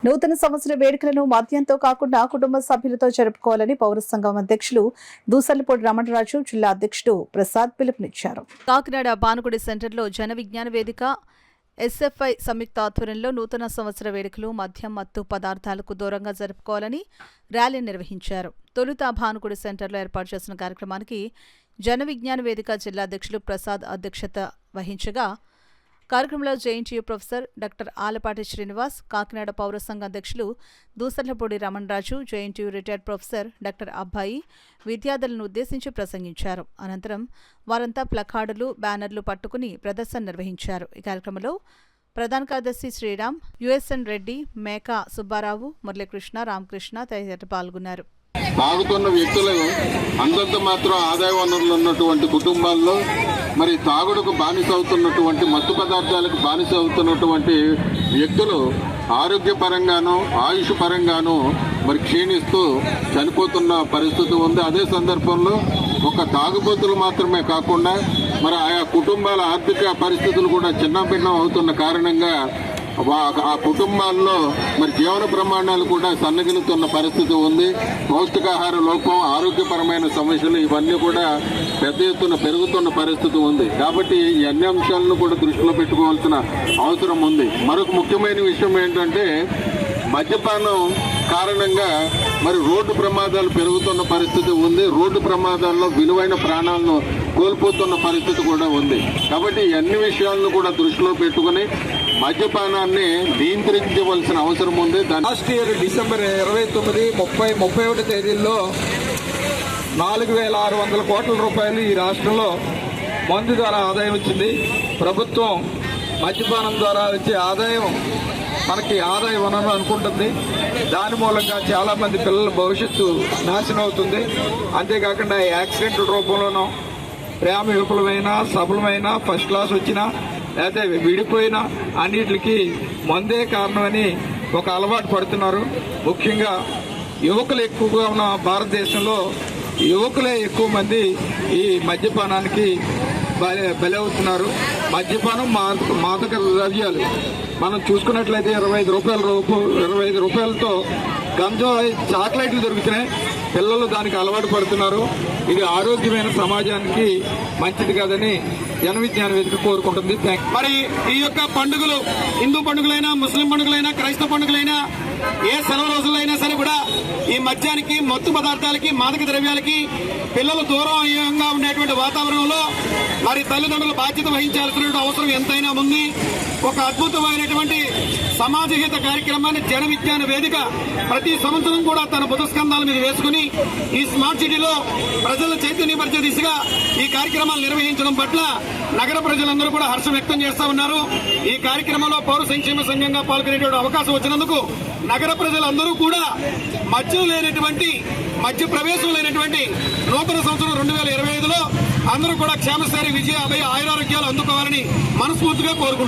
నూతన సంవత్సర వేడుకలను మద్యంతో కాకుండా కుటుంబ సభ్యులతో జరుపుకోవాలని పౌర సంఘం అధ్యక్షులు దూసర్లపూడి రమణరాజు, జిల్లా అధ్యక్షుడు ప్రసాద్ పిలుపునిచ్చారు. కాకినాడ భానుగుడి సెంటర్లో జన విజ్ఞాన వేదిక ఎస్ఎఫ్ఐ సంయుక్త ఆధ్వర్యంలో నూతన సంవత్సర వేడుకలు మద్యం మత్తు పదార్థాలకు దూరంగా జరుపుకోవాలని ర్యాలీ నిర్వహించారు. తొలుత భానుగుడి సెంటర్లో ఏర్పాటు చేసిన కార్యక్రమానికి జన విజ్ఞాన వేదిక జిల్లా అధ్యక్షులు ప్రసాద్ అధ్యక్షత వహించగా కార్యక్రమంలో JNTU professor doctor Alapati Srinivas, Kakinada పౌర సంఘ అధ్యక్షులు Dusarlapudi Ramana Raju, JNTU retired professor doctor అబ్బాయి విద్యార్థులను ఉద్దేశించి ప్రసంగించారు. అనంతరం వారంతా ప్లకార్డులు, బ్యానర్లు పట్టుకుని ప్రదర్శన నిర్వహించారు. ఈ కార్యక్రమంలో ప్రధాన కార్యదర్శి శ్రీరామ్, యుఎస్ఎన్ రెడ్డి, మేకా సుబ్బారావు, మురళీకృష్ణ, రామకృష్ణ తదితరులు పాల్గొన్నారు. తాగుతున్న వ్యక్తులు అంతంత మాత్రం ఆదాయ వనరులు ఉన్నటువంటి కుటుంబాల్లో మరి తాగుడుకు బానిస అవుతున్నటువంటి మత్తు పదార్థాలకు బానిస అవుతున్నటువంటి వ్యక్తులు ఆరోగ్యపరంగాను ఆయుష్ పరంగాను మరి క్షీణిస్తూ చనిపోతున్న పరిస్థితి ఉంది. అదే సందర్భంలో ఒక తాగుబోతులు మాత్రమే కాకుండా మరి ఆయా కుటుంబాల ఆర్థిక పరిస్థితులు కూడా చిన్నభిన్నం అవుతున్న కారణంగా ఆ కుటుంబాల్లో మరి జీవన ప్రమాణాలు కూడా సన్నగిలుతున్న పరిస్థితి ఉంది. పౌష్టికాహార లోపం, ఆరోగ్యపరమైన సమస్యలు ఇవన్నీ కూడా పెద్ద ఎత్తున పెరుగుతున్న పరిస్థితి ఉంది. కాబట్టి ఈ అన్ని అంశాలను కూడా దృష్టిలో పెట్టుకోవాల్సిన అవసరం ఉంది. మరొక ముఖ్యమైన విషయం ఏంటంటే మద్యపానం కారణంగా మరి రోడ్డు ప్రమాదాలు పెరుగుతున్న పరిస్థితి ఉంది. రోడ్డు ప్రమాదాల్లో విలువైన ప్రాణాలను కోల్పోతున్న పరిస్థితి కూడా ఉంది. కాబట్టి ఈ అన్ని విషయాలను కూడా దృష్టిలో పెట్టుకుని మద్యపానాన్ని నియంత్రించవలసిన అవసరం ఉంది. లాస్ట్ ఇయర్ డిసెంబర్ 29, 30, 31 తేదీల్లో 4,600 కోట్ల రూపాయలు ఈ రాష్ట్రంలో మందు ద్వారా ఆదాయం వచ్చింది. ప్రభుత్వం మద్యపానం ద్వారా వచ్చే ఆదాయం మనకి ఆదాయ వనరు అనుకుంటుంది. దాని మూలంగా చాలామంది పిల్లల భవిష్యత్తు నాశనం అవుతుంది. అంతేకాకుండా యాక్సిడెంట్ల రూపంలోనూ ప్రేమ విఫలమైనా, సఫలమైనా, ఫస్ట్ క్లాస్ వచ్చినా లేకపోతే విడిపోయినా అన్నిటికి మందే కారణమని ఒక అలవాటు పడుతున్నారు. ముఖ్యంగా యువకులు ఎక్కువగా ఉన్న భారతదేశంలో యువకులే ఎక్కువ మంది ఈ మద్యపానానికి బలవుతున్నారు. మద్యపానం మాదక ద్రవ్యాలు మనం చూసుకున్నట్లయితే 25 రూపాయలతో గంజాయి చాక్లెట్లు దొరుకుతున్నాయి. పిల్లలు దానికి అలవాటు పడుతున్నారు. ఇది ఆరోగ్యమైన సమాజానికి మంచిది కాదని జన విజ్ఞాన వేదిక కోరుకుంటుంది. మరి ఈ యొక్క పండుగలు హిందూ పండుగలైనా, ముస్లిం పండుగలైనా, క్రైస్తవ పండుగలైనా, ఏ సెలవు రోజులైనా సరే కూడా ఈ మద్యానికి, మత్తు పదార్థాలకి, మాదక ద్రవ్యాలకి పిల్లలు దూరంగా ఉండేటువంటి వాతావరణంలో మరి తల్లిదండ్రులు బాధ్యత వహించాల్సినటువంటి అవసరం ఎంతైనా ఉంది. ఒక అద్భుతమైనటువంటి సమాజహిత కార్యక్రమాన్ని జన విజ్ఞాన వేదిక ప్రతి సంవత్సరం కూడా తన బుధస్కంధాల మీద వేసుకుని ఈ స్మార్ట్ సిటీలో ప్రజల చైతన్యపరిచే దిశగా ఈ కార్యక్రమాలు నిర్వహించడం పట్ల నగర ప్రజలందరూ కూడా హర్షం వ్యక్తం చేస్తా ఉన్నారు. ఈ కార్యక్రమంలో పౌర సంక్షేమ సంఘంగా పాల్గొనేటువంటి అవకాశం వచ్చినందుకు నగర ప్రజలందరూ కూడా మద్య ప్రవేశం లేనటువంటి నూతన సంవత్సరం 2025లో అందరూ కూడా క్షేమస్థాయి, విజయ, అభయ, ఆయురారోగ్యాలు అందుకోవాలని మనస్ఫూర్తిగా కోరుకుంటున్నారు.